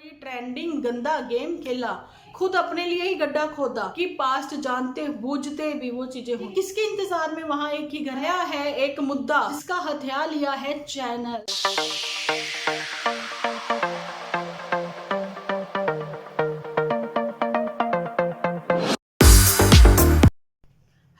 कोई ट्रेंडिंग गंदा गेम खेला, खुद अपने लिए ही गड्ढा खोदा कि पास्ट जानते बूझते भी वो चीजें हो। किसके इंतजार में वहां एक ही घर है, एक मुद्दा जिसका हथियार लिया है channel.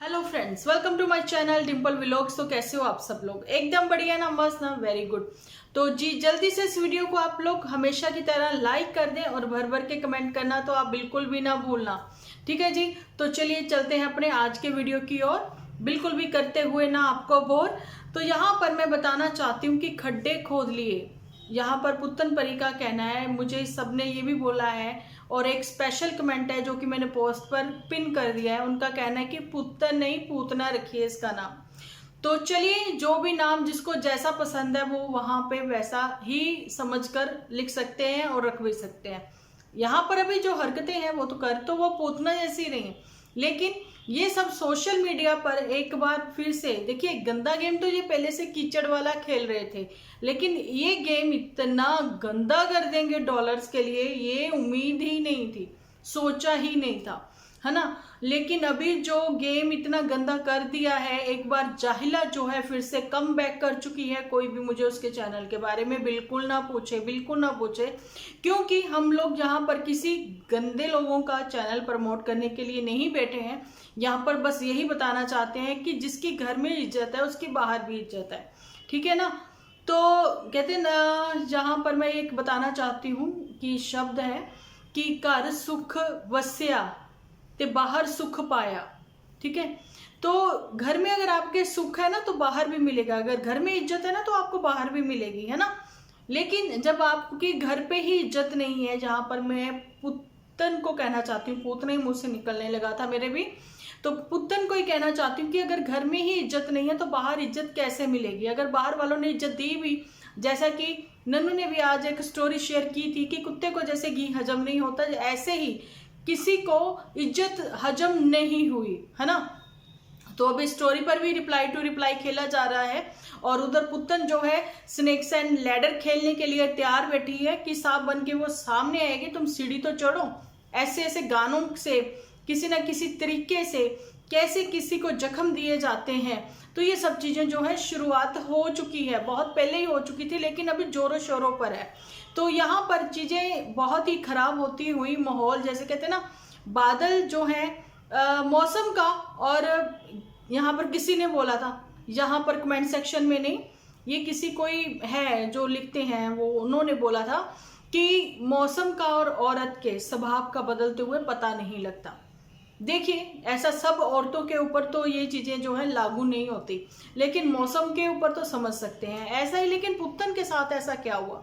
Hello friends, welcome to my channel Dimple vlogs. तो कैसे हो आप सब लोग? एकदम बढ़िया ना, मस्त ना, वेरी गुड। तो जी जल्दी से इस वीडियो को आप लोग हमेशा की तरह लाइक कर दें और भर भर के कमेंट करना तो आप बिल्कुल भी ना भूलना, ठीक है जी। तो चलिए चलते हैं अपने आज के वीडियो की ओर, बिल्कुल भी करते हुए ना आपको बोर। तो यहाँ पर मैं बताना चाहती हूँ कि खड्डे खोद लिए, यहाँ पर पुत्तन परी का कहना है। मुझे सबने ये भी बोला है और एक स्पेशल कमेंट है जो कि मैंने पोस्ट पर पिन कर दिया है। उनका कहना है कि पुत्तन नहीं पूतना रखिए इसका नाम। तो चलिए, जो भी नाम जिसको जैसा पसंद है वो वहां पे वैसा ही समझकर लिख सकते हैं और रख भी सकते हैं। यहाँ पर अभी जो हरकतें हैं वो तो कर तो वो पूतना जैसी रही हैं, लेकिन ये सब सोशल मीडिया पर एक बार फिर से देखिए, गंदा गेम तो ये पहले से कीचड़ वाला खेल रहे थे, लेकिन ये गेम इतना गंदा कर देंगे डॉलर्स के लिए ये उम्मीद ही नहीं थी, सोचा ही नहीं था, है ना। लेकिन अभी जो गेम इतना गंदा कर दिया है, एक बार जाहिला जो है फिर से कम बैक कर चुकी है। कोई भी मुझे उसके चैनल के बारे में बिल्कुल ना पूछे, बिल्कुल ना पूछे, क्योंकि हम लोग यहाँ पर किसी गंदे लोगों का चैनल प्रमोट करने के लिए नहीं बैठे हैं। यहाँ पर बस यही बताना चाहते हैं कि जिसकी घर में इज्जत है उसकी बाहर भी इज्जत है, ठीक है ना। तो कहते हैं ना, जहाँ पर मैं एक बताना चाहती हूँ कि शब्द है कि घर सुख वस्या ते बाहर सुख पाया, ठीक है। तो घर में अगर आपके सुख है ना तो बाहर भी मिलेगा, अगर घर में इज्जत है ना तो आपको बाहर भी मिलेगी, है ना। लेकिन जब आपकी घर पे ही इज्जत नहीं है, जहां पर मैं पुत्तन को कहना चाहती हूँ, पूतना ही मुंह से निकलने लगा था मेरे भी, तो पुत्तन को ही कहना चाहती हूँ कि अगर घर में ही इज्जत नहीं है तो बाहर इज्जत कैसे मिलेगी। अगर बाहर वालों ने इज्जत दी भी, जैसा कि नन्नू ने भी आज एक स्टोरी शेयर की थी कि कुत्ते को जैसे घी हजम नहीं होता, ऐसे ही किसी को इज्जत हजम नहीं हुई, है ना। तो अभी स्टोरी पर भी रिप्लाई टू रिप्लाई खेला जा रहा है और उधर पुत्तन जो है स्नेक्स एंड लैडर खेलने के लिए तैयार बैठी है कि सांप बन के वो सामने आएगी, तुम सीढ़ी तो चढ़ो। ऐसे ऐसे गानों से किसी ना किसी तरीके से कैसे किसी को जख्म दिए जाते हैं। तो ये सब चीजें जो है शुरुआत हो चुकी है, बहुत पहले ही हो चुकी थी, लेकिन अभी जोरों शोरों पर है। तो यहाँ पर चीजें बहुत ही खराब होती हुई माहौल, जैसे कहते हैं ना, बादल जो है मौसम का। और यहाँ पर किसी ने बोला था, यहाँ पर कमेंट सेक्शन में नहीं, ये किसी कोई है जो लिखते हैं, वो उन्होंने बोला था कि मौसम का और औरत के स्वभाव का बदलते हुए पता नहीं लगता। देखिए, ऐसा सब औरतों के ऊपर तो ये चीजें जो है लागू नहीं होती, लेकिन मौसम के ऊपर तो समझ सकते हैं ऐसा ही। लेकिन पुत्तन के साथ ऐसा क्या हुआ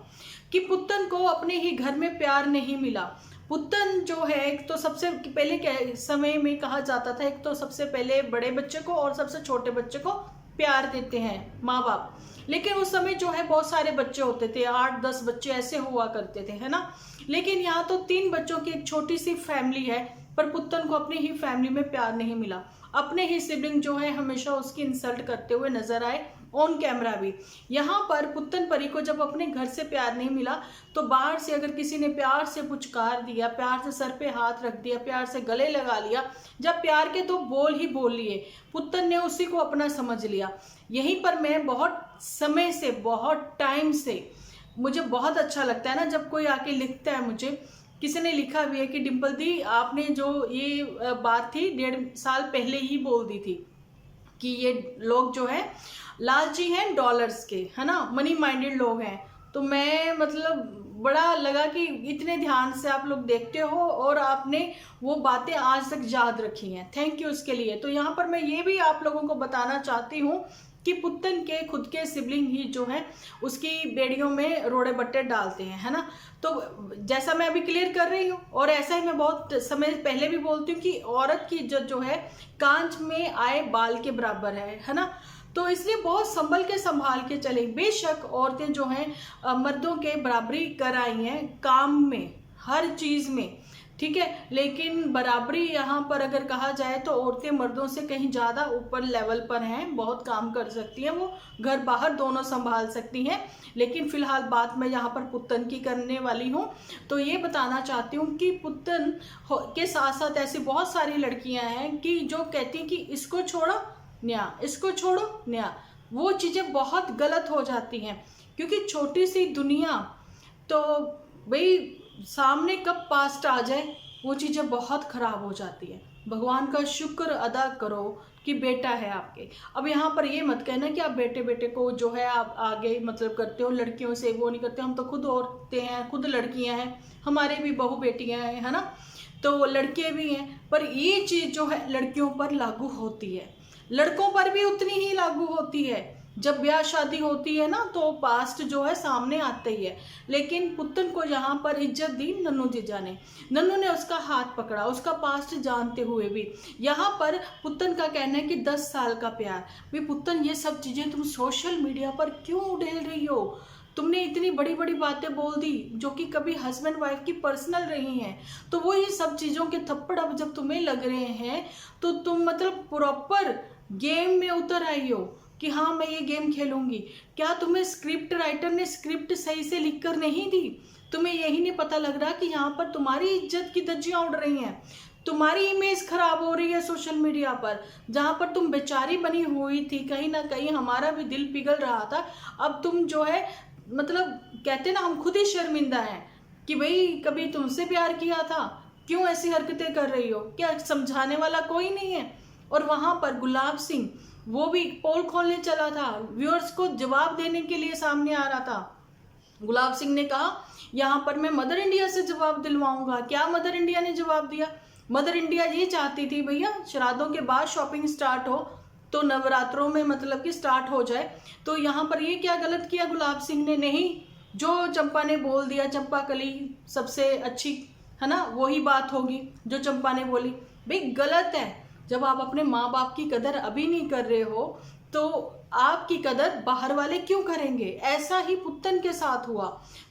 कि पुत्तन को अपने ही घर में प्यार नहीं मिला। पुत्तन जो है, एक तो सबसे पहले क्या समय में कहा जाता था, एक तो सबसे पहले बड़े बच्चे को और सबसे छोटे बच्चे को प्यार देते हैं माँ बाप, लेकिन उस समय जो है बहुत सारे बच्चे होते थे, 8-10 बच्चे ऐसे हुआ करते थे, है ना। लेकिन यहाँ तो 3 बच्चों की एक छोटी सी फैमिली है, पर पुत्तन को अपनी ही फैमिली में प्यार नहीं मिला। अपने ही सिबलिंग जो है हमेशा उसकी इंसल्ट करते हुए नजर आए, ऑन कैमरा भी। यहाँ पर पुत्तन परी को जब अपने घर से प्यार नहीं मिला तो बाहर से अगर किसी ने प्यार से पुचकार दिया, प्यार से सर पे हाथ रख दिया, प्यार से गले लगा लिया, जब प्यार के तो बोल ही बोल लिए, पुत्तन ने उसी को अपना समझ लिया। यहीं पर मैं बहुत समय से, बहुत टाइम से, मुझे बहुत अच्छा लगता है ना जब कोई आके लिखता है। मुझे किसी ने लिखा भी है कि डिम्पल दी, आपने जो ये बात थी 1.5 साल पहले ही बोल दी थी कि ये लोग जो है लालची हैं डॉलर्स के, है ना, मनी माइंडेड लोग हैं। तो मैं मतलब बड़ा लगा कि इतने ध्यान से आप लोग देखते हो और आपने वो बातें आज तक याद रखी हैं, थैंक यू उसके लिए। तो यहाँ पर मैं ये भी आप लोगों को बताना चाहती हूँ कि पुत्तन के खुद के सिबलिंग ही जो है उसकी बेड़ियों में रोड़े बट्टे डालते हैं, है ना। तो जैसा मैं अभी क्लियर कर रही हूँ, और ऐसा ही मैं बहुत समय पहले भी बोलती हूँ कि औरत की इज्जत जो है कांच में आए बाल के बराबर है ना। तो इसलिए बहुत संभल के संभाल के चले। बेशक औरतें जो हैं मर्दों के बराबरी कर आई हैं काम में, हर चीज में, ठीक है। लेकिन बराबरी यहाँ पर अगर कहा जाए तो औरतें मर्दों से कहीं ज़्यादा ऊपर लेवल पर हैं, बहुत काम कर सकती हैं, वो घर बाहर दोनों संभाल सकती हैं। लेकिन फिलहाल बात मैं यहाँ पर पुत्तन की करने वाली हूँ। तो ये बताना चाहती हूँ कि पुत्तन के साथ साथ ऐसी बहुत सारी लड़कियाँ हैं कि जो कहती हैं कि इसको छोड़ो न्या, इसको छोड़ो न्या। वो चीज़ें बहुत गलत हो जाती हैं, क्योंकि छोटी सी दुनिया, तो भाई सामने कब पास्ट आ जाए वो चीज़ें बहुत ख़राब हो जाती है। भगवान का शुक्र अदा करो कि बेटा है आपके। अब यहाँ पर ये मत कहना कि आप बेटे बेटे को जो है आप आगे मतलब करते हो, लड़कियों से वो नहीं करते। हम तो खुद औरतें हैं, खुद लड़कियाँ हैं, हमारे भी बहू बेटियाँ हैं, है ना, तो लड़के भी हैं। पर ये चीज़ जो है लड़कियों पर लागू होती है, लड़कों पर भी उतनी ही लागू होती है। जब ब्याह शादी होती है ना तो पास्ट जो है सामने आता ही है। लेकिन पुत्तन को यहाँ पर इज्जत दी नन्नू जीजा ने, नन्नू ने उसका हाथ पकड़ा, उसका पास्ट जानते हुए भी। यहाँ पर पुत्तन का कहना है कि 10 साल का प्यार। भाई पुत्तन, ये सब चीज़ें तुम सोशल मीडिया पर क्यों उड़ेल रही हो? तुमने इतनी बड़ी बड़ी बातें बोल दी जो कि कभी हस्बैंड वाइफ की पर्सनल रही हैं, तो वो ये सब चीज़ों के थप्पड़ अब जब तुम्हें लग रहे हैं तो तुम मतलब प्रॉपर गेम में उतर आई हो कि हाँ मैं ये गेम खेलूंगी। क्या तुम्हें स्क्रिप्ट राइटर ने स्क्रिप्ट सही से लिखकर नहीं दी? तुम्हें यही नहीं पता लग रहा कि यहाँ पर तुम्हारी इज्जत की धज्जियां उड़ रही हैं, तुम्हारी इमेज खराब हो रही है सोशल मीडिया पर। जहाँ पर तुम बेचारी बनी हुई थी, कहीं ना कहीं हमारा भी दिल पिघल रहा था। अब तुम जो है मतलब कहते ना, हम खुद ही शर्मिंदा हैं कि भाई कभी तुमसे प्यार किया था, क्यों ऐसी हरकतें कर रही हो? क्या समझाने वाला कोई नहीं है? और वहां पर गुलाब सिंह वो भी पोल खोलने चला था, व्यूअर्स को जवाब देने के लिए सामने आ रहा था। गुलाब सिंह ने कहा यहाँ पर मैं मदर इंडिया से जवाब दिलवाऊंगा। क्या मदर इंडिया ने जवाब दिया? मदर इंडिया ये चाहती थी भैया श्राद्धों के बाद शॉपिंग स्टार्ट हो, तो नवरात्रों में मतलब कि स्टार्ट हो जाए। तो यहाँ पर ये क्या गलत किया गुलाब सिंह ने? नहीं, जो चंपा ने बोल दिया, चंपा कली सबसे अच्छी है ना, वही बात होगी जो चंपा ने बोली। भाई गलत है। जब आप अपने माँ बाप की कदर अभी नहीं कर रहे हो तो आपकी कदर बाहर वाले क्यों करेंगे? ऐसा ही पुत्तन के साथ हुआ।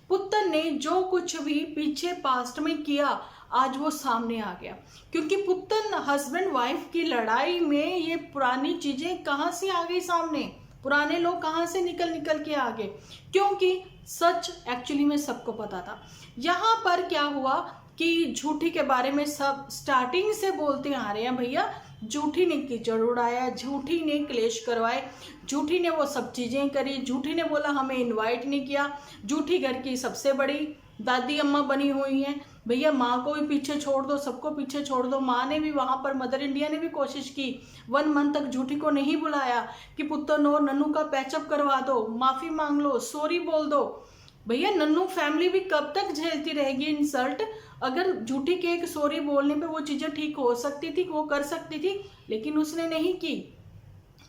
पुत्तन ने जो कुछ भी पीछे पास्ट में किया आज वो सामने आ गया, क्योंकि पुत्तन हस्बैंड वाइफ की लड़ाई में ये पुरानी चीजें कहाँ से आ गई सामने, पुराने लोग कहाँ से निकल निकल के आ गए, क्योंकि सच एक्चुअली में सबको पता था। यहाँ पर क्या हुआ कि झूठी के बारे में सब स्टार्टिंग से बोलते आ रहे हैं, भैया झूठी ने कीचड़ उड़ाया, झूठी ने क्लेश करवाए, झूठी ने वो सब चीज़ें करी, झूठी ने बोला हमें इनवाइट नहीं किया, झूठी घर की सबसे बड़ी दादी अम्मा बनी हुई हैं। भैया माँ को भी पीछे छोड़ दो, सबको पीछे छोड़ दो। माँ ने भी वहाँ पर, मदर इंडिया ने भी कोशिश की, 1 मंथ तक झूठी को नहीं बुलाया कि पुत्तन और नन्नू का पैचअप करवा दो, माफ़ी मांग लो, सॉरी बोल दो। भैया नन्नू फैमिली भी कब तक झेलती रहेगी इंसल्ट? अगर झूठी के एक सॉरी बोलने पे वो चीज़ें ठीक हो सकती थी, वो कर सकती थी, लेकिन उसने नहीं की।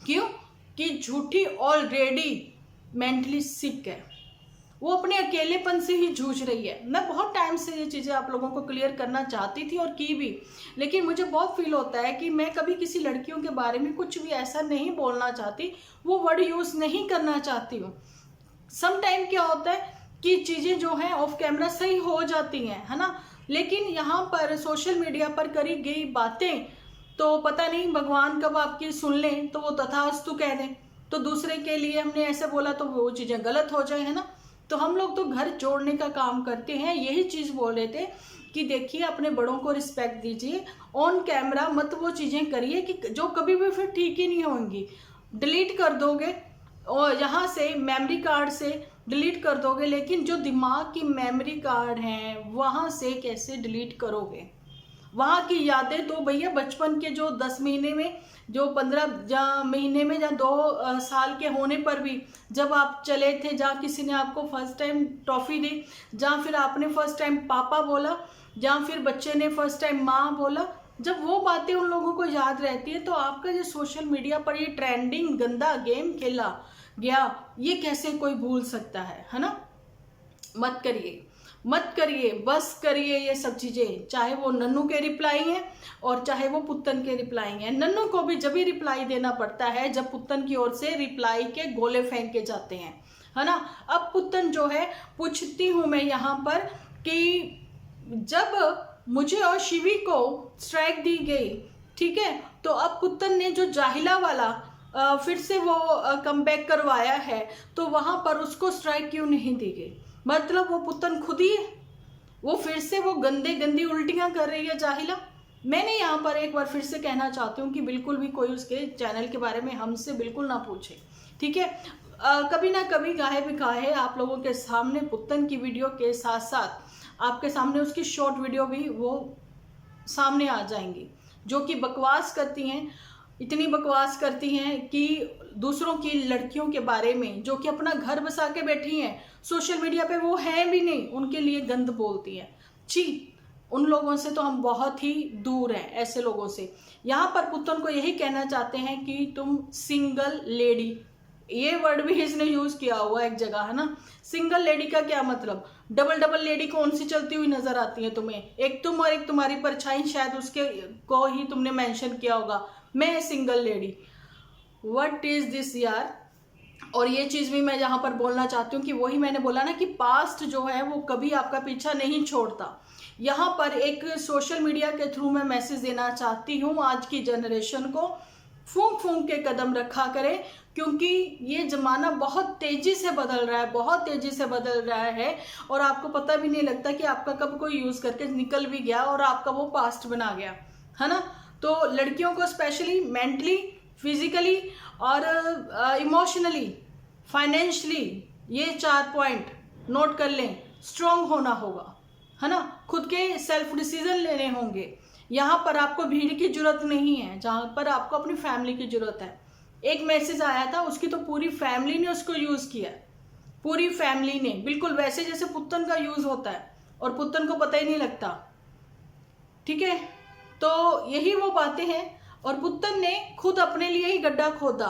क्यों? कि झूठी ऑलरेडी मेंटली सिक है, वो अपने अकेलेपन से ही जूझ रही है। मैं बहुत टाइम से ये चीज़ें आप लोगों को क्लियर करना चाहती थी और की भी, लेकिन मुझे बहुत फील होता है कि मैं कभी किसी लड़कियों के बारे में कुछ भी ऐसा नहीं बोलना चाहती, वो वर्ड यूज़ नहीं करना चाहती हूँ। सम टाइम क्या होता है कि चीज़ें जो हैं ऑफ कैमरा सही हो जाती हैं, है ना, लेकिन यहाँ पर सोशल मीडिया पर करी गई बातें तो पता नहीं भगवान कब आपकी सुन लें तो वो तथास्तु कह दें, तो दूसरे के लिए हमने ऐसे बोला तो वो चीज़ें गलत हो जाए, है ना। तो हम लोग तो घर जोड़ने का काम करते हैं। यही चीज़ बोल रहे थे कि देखिए अपने बड़ों को रिस्पेक्ट दीजिए, ऑन कैमरा मत वो चीज़ें करिए कि जो कभी भी फिर ठीक ही नहीं होंगी। डिलीट कर दोगे और यहाँ से मेमोरी कार्ड से डिलीट कर दोगे, लेकिन जो दिमाग की मेमोरी कार्ड हैं वहाँ से कैसे डिलीट करोगे? वहाँ की यादें तो भैया बचपन के जो 10 महीने में, जो 15 महीने में या 2 साल के होने पर भी जब आप चले थे, जहाँ किसी ने आपको फर्स्ट टाइम टॉफ़ी दी, जहाँ फिर आपने फर्स्ट टाइम पापा बोला, जहाँ फिर बच्चे ने फर्स्ट टाइम माँ बोला, जब वो बातें उन लोगों को याद रहती है तो आपका जो सोशल मीडिया पर ये ट्रेंडिंग गंदा गेम खेला गया ये कैसे कोई भूल सकता है ना। मत करिए, मत करिए, बस करिए ये सब चीज़ें, चाहे वो नन्नू के रिप्लाई हैं और चाहे वो पुत्तन के रिप्लाई हैं। नन्नू को भी जब ही रिप्लाई देना पड़ता है जब पुत्तन की ओर से रिप्लाई के गोले फेंके जाते हैं, है ना। अब पुत्तन जो है, पूछती हूँ मैं यहाँ पर कि जब मुझे और शिवी को स्ट्राइक दी गई, ठीक है, तो अब पुत्तन ने जो जाहिला वाला फिर से वो कमबैक करवाया है, तो वहां पर उसको स्ट्राइक क्यों नहीं दी गई? मतलब वो पुत्तन खुद ही वो फिर से वो गंदी उल्टियां कर रही है जाहिला। मैंने यहाँ पर एक बार फिर से कहना चाहती हूँ कि बिल्कुल भी कोई उसके चैनल के बारे में हमसे बिल्कुल ना पूछे, ठीक है। कभी ना कभी गाहे बिकाहे आप लोगों के सामने पुत्तन की वीडियो के साथ साथ आपके सामने उसकी शॉर्ट वीडियो भी वो सामने आ जाएंगी, जो कि बकवास करती हैं, इतनी बकवास करती हैं कि दूसरों की लड़कियों के बारे में, जो कि अपना घर बसा के बैठी हैं, सोशल मीडिया पे वो हैं भी नहीं, उनके लिए गंद बोलती हैं। छी, उन लोगों से तो हम बहुत ही दूर हैं, ऐसे लोगों से। यहाँ पर पुत्तन को यही कहना चाहते हैं कि तुम सिंगल लेडी, ये वर्ड भी इसने यूज किया हुआ एक जगह, है ना। सिंगल लेडी का क्या मतलब? डबल लेडी कौन सी चलती हुई नजर आती है तुम्हें? एक तुम और एक तुम्हारी परछाई, शायद उसके को ही तुमने मेंशन किया होगा, मैं single lady. What is this यार। और ये चीज भी मैं यहाँ पर बोलना चाहती हूँ कि वही मैंने बोला ना कि पास्ट जो है वो कभी आपका पीछा नहीं छोड़ता। यहाँ पर एक सोशल मीडिया के थ्रू मैं मैसेज देना चाहती हूँ आज की जनरेशन को, फूंक फूंक के कदम रखा करें, क्योंकि ये जमाना बहुत तेजी से बदल रहा है, बहुत तेजी से बदल रहा है, और आपको पता भी नहीं लगता कि आपका कब कोई यूज करके निकल भी गया और आपका वो पास्ट बना गया, है ना। तो लड़कियों को स्पेशली मेंटली, फिजिकली और इमोशनली, फाइनेंशियली, ये 4 पॉइंट नोट कर लें। स्ट्रांग होना होगा, है ना, खुद के सेल्फ डिसीजन लेने होंगे। यहाँ पर आपको भीड़ की जरूरत नहीं है, जहाँ पर आपको अपनी फैमिली की जरूरत है। एक मैसेज आया था, उसकी तो पूरी फैमिली ने उसको यूज किया, पूरी फैमिली ने, बिल्कुल वैसे जैसे पुत्तन का यूज होता है, और पुत्तन को पता ही नहीं लगता, ठीक है। तो यही वो बातें हैं। और पुत्तन ने खुद अपने लिए ही गड्ढा खोदा।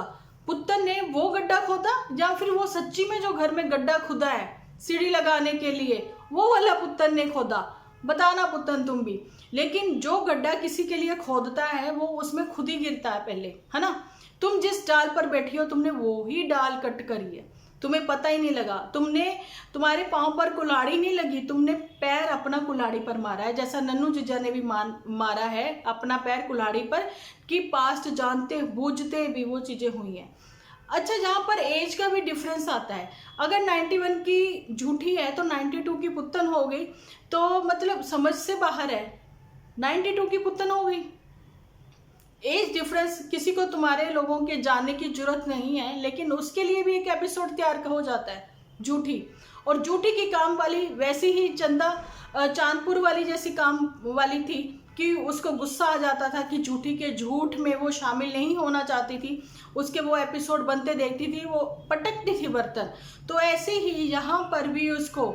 पुत्तन ने वो गड्ढा खोदा, या फिर वो सच्ची में जो घर में गड्ढा खुदा है सीढ़ी लगाने के लिए, वो वाला पुत्तन ने खोदा? बताना पुत्तन तुम भी। लेकिन जो गड्ढा किसी के लिए खोदता है वो उसमें खुद ही गिरता है पहले, है ना। तुम जिस डाल पर बैठी हो, तुमने वो ही डाल कट करी है, तुम्हें पता ही नहीं लगा। तुम्हारे पांव पर कुल्हाड़ी नहीं लगी, तुमने पैर अपना कुल्हाड़ी पर मारा है, जैसा नन्नू जीजा ने भी मारा है अपना पैर कुल्हाड़ी पर, कि पास्ट जानते बूझते भी वो चीजें हुई हैं। अच्छा, जहाँ पर एज का भी डिफरेंस आता है, अगर 91 की झूठी है तो 92 की पुत्तन हो गई, तो मतलब समझ से बाहर है, 92 की पुत्तन हो गई। एज डिफरेंस किसी को तुम्हारे लोगों के जानने की जरूरत नहीं है, लेकिन उसके लिए भी एक एपिसोड तैयार हो जाता है झूठी। और झूठी की काम वाली वैसी ही चंदा चांदपुर वाली जैसी काम वाली थी कि उसको गुस्सा आ जाता था कि झूठी के झूठ में वो शामिल नहीं होना चाहती थी, उसके वो एपिसोड बनते देखती थी, वो पटकती थी बर्तन। तो ऐसे ही यहाँ पर भी उसको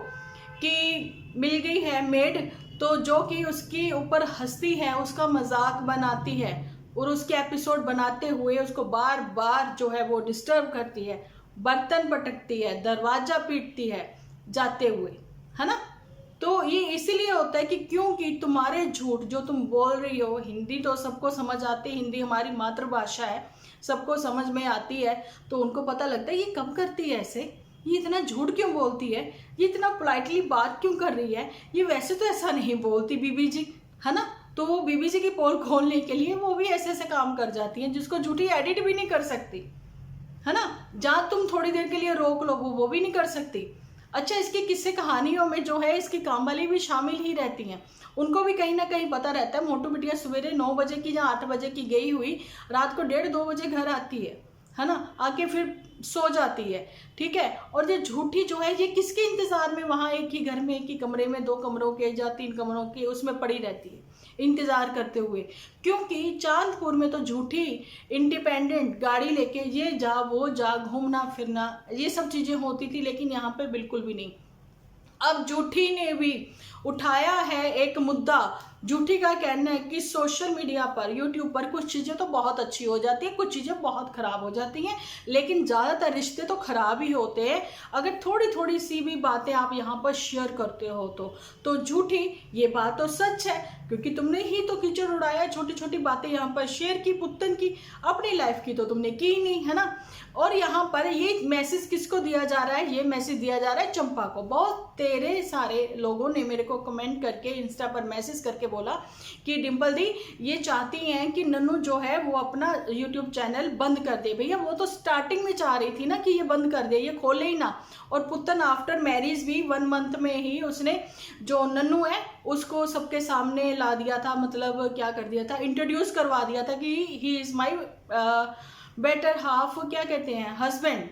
कि मिल गई है मेड, तो जो कि उसके ऊपर हंसती है, उसका मजाक बनाती है, और उसके एपिसोड बनाते हुए उसको बार बार जो है वो डिस्टर्ब करती है, बर्तन पटकती है, दरवाजा पीटती है जाते हुए, है ना। तो ये इसीलिए होता है कि क्योंकि तुम्हारे झूठ जो तुम बोल रही हो, हिंदी तो सबको समझ आती है, हिंदी हमारी मातृभाषा है, सबको समझ में आती है, तो उनको पता लगता है ये कब करती है ऐसे, ये इतना झूठ क्यों बोलती है, ये इतना पोलाइटली बात क्यों कर रही है, ये वैसे तो ऐसा नहीं बोलती बीबी जी, है ना। तो वो बीबी जी की पोल खोलने के लिए वो भी ऐसे ऐसे काम कर जाती हैं, जिसको झूठी एडिट भी नहीं कर सकती, है ना। जहाँ तुम थोड़ी देर के लिए रोक लो वो भी नहीं कर सकती। अच्छा, इसकी किस्से कहानियों में जो है इसकी काम वाली भी शामिल ही रहती हैं, उनको भी कहीं ना कहीं पता रहता है। मोटू बिटिया सवेरे 9 बजे की या 8 बजे की गई हुई, रात को 1:30-2 बजे घर आती है ना, आके फिर सो जाती है, ठीक है। और ये झूठी जो है ये किसके इंतजार में वहां एक ही घर में, एक ही कमरे में, 2 कमरों के या 3 कमरों के उसमें पड़ी रहती है इंतजार करते हुए, क्योंकि चांदपुर में तो झूठी इंडिपेंडेंट गाड़ी लेके ये जा वो जा, घूमना फिरना, ये सब चीजें होती थी, लेकिन यहाँ पे बिल्कुल भी नहीं। अब झूठी ने भी उठाया है एक मुद्दा। झूठी का कहना है कि सोशल मीडिया पर, यूट्यूब पर कुछ चीजें तो बहुत अच्छी हो जाती है, कुछ चीजें बहुत खराब हो जाती हैं, लेकिन ज्यादातर रिश्ते तो खराब ही होते हैं अगर थोड़ी थोड़ी सी भी बातें आप यहाँ पर शेयर करते हो तो झूठी, ये बात तो सच है, क्योंकि तुमने ही तो कीचड़ उड़ाया, छोटी छोटी बातें यहाँ पर शेयर की पुत्तन की, अपनी लाइफ की तो तुमने की नहीं, है ना। और यहाँ पर ये मैसेज किसको दिया जा रहा है? ये मैसेज दिया जा रहा है चंपा को। बहुत तेरे सारे लोगों ने मेरे को कमेंट करके इंस्टा पर मैसेज करके बोला कि डिम्पल दी ये चाहती हैं कि नन्नू जो है वो अपना यूट्यूब चैनल बंद कर दे। भैया वो तो स्टार्टिंग में चाह रही थी ना कि ये बंद कर दे, ये खोले ही ना। और पुतन आफ्टर मैरिज भी 1 मंथ में ही उसने जो नन्नू है उसको सबके सामने ला दिया था, मतलब क्या कर दिया था, इंट्रोड्यूस करवा दिया था कि he is my better half, क्या कहते हैं, हस्बैंड।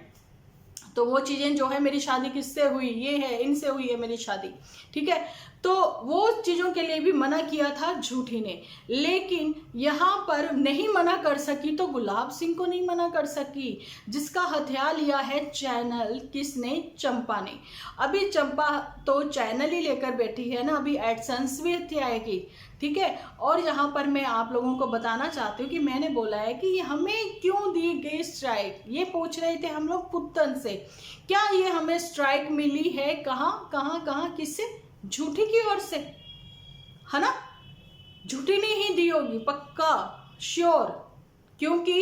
तो वो चीज़ें जो है, मेरी शादी किससे हुई, ये है, इनसे हुई है मेरी शादी, ठीक है। तो वो चीज़ों के लिए भी मना किया था झूठी ने, लेकिन यहाँ पर नहीं मना कर सकी तो गुलाब सिंह को नहीं मना कर सकी, जिसका हथियार लिया है चैनल किसने, चंपा ने। अभी चंपा तो चैनल ही लेकर बैठी है ना, अभी एडसेंस भी इतनी आएगी, ठीक है। और यहाँ पर मैं आप लोगों को बताना चाहती हूँ कि मैंने बोला है कि हमें क्यों दी गई स्ट्राइक, ये पूछ रहे थे हम लोग पुत्तन से, क्या ये हमें स्ट्राइक मिली है, कहाँ कहाँ कहाँ, किससे, झूठी की ओर से, है ना। झूठी ने ही दी होगी पक्का, श्योर, क्योंकि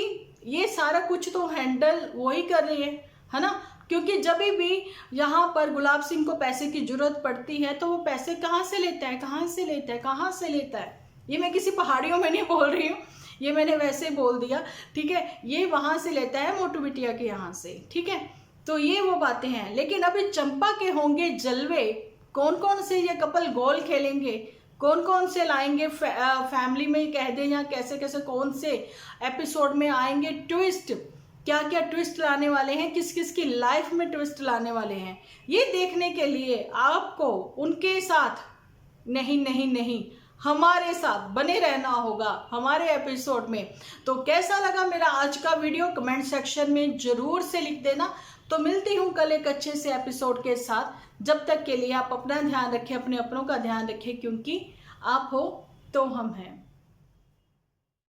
ये सारा कुछ तो हैंडल वो ही कर रही है ना। क्योंकि जब भी यहाँ पर गुलाब सिंह को पैसे की जरूरत पड़ती है तो वो पैसे कहाँ से लेता है, कहाँ से लेता है, कहाँ से लेता है। ये मैं किसी पहाड़ियों में नहीं बोल रही हूँ, ये मैंने वैसे बोल दिया, ठीक है। ये वहाँ से लेता है मोटू बिटिया के यहाँ से, ठीक है। तो ये वो बातें हैं। लेकिन अभी चंपा के होंगे जलवे, कौन कौन से ये कपल गोल खेलेंगे, कौन कौन से लाएंगे फैमिली में कह दें, या कैसे कैसे कौन से एपिसोड में आएंगे ट्विस्ट, क्या क्या ट्विस्ट लाने वाले हैं, किस किस की लाइफ में ट्विस्ट लाने वाले हैं, ये देखने के लिए आपको उनके साथ नहीं हमारे साथ बने रहना होगा हमारे एपिसोड में। तो कैसा लगा मेरा आज का वीडियो कमेंट सेक्शन में जरूर से लिख देना। तो मिलती हूँ कल एक अच्छे से एपिसोड के साथ। जब तक के लिए आप अपना ध्यान रखें, अपने अपनों का ध्यान रखें, क्योंकि आप हो तो हम हैं।